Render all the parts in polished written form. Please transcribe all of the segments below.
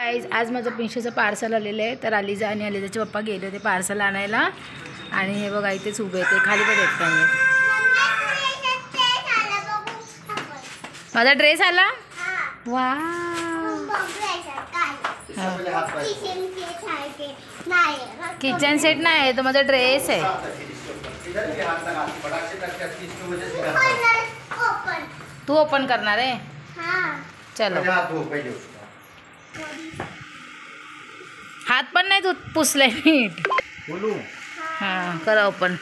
आज माझं पिंशूचं पार्सल आलेलं आहे. तर अलिजा आणि अलिजाचे पप्पा गेले होते पार्सल आणायला आणि हे बघा इथेच उभे ते खाली पण येत नाही. माझा ड्रेस आला. वा किचन सेट नाही आहे तो माझा ड्रेस आहे. तू ओपन करणार आहे. चलो हात पण नाही तू पुसले नीट. हां करा ओपन.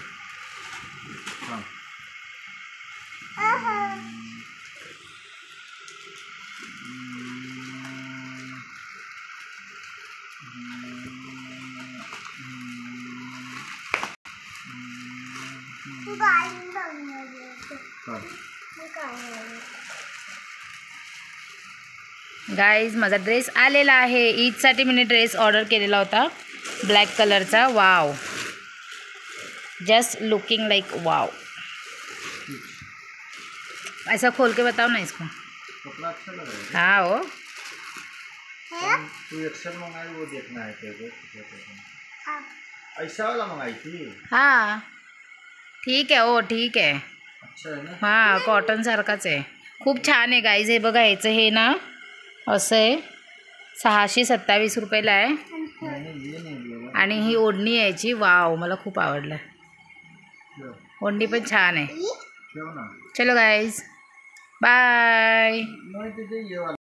गाईज माझा ड्रेस आलेला आहे. ईदसाठी मी ड्रेस ऑर्डर केलेला होता ब्लॅक कलरचा. Wow just looking like wow. ऐसा खोल के बताओ ना इसको. कपड़ा अच्छा लग रहा है. हाँ वो तू एक्सेल मंगाई वो देखना है तेरे को. ऐसा वाला मंगाई थी. हाँ ठीक आहे. ओ ठीक आहे. अच्छा आहे ना. हां कॉटन सारखाच आहे. खूप छान आहे गाईज. हे बघा याचं हे ना असं आहे 627 रुपयाला आहे. आणि ही ओढणी यायची. वाव मला खूप आवडलं. ओढणी पण छान आहे. चलो गाईज बाय.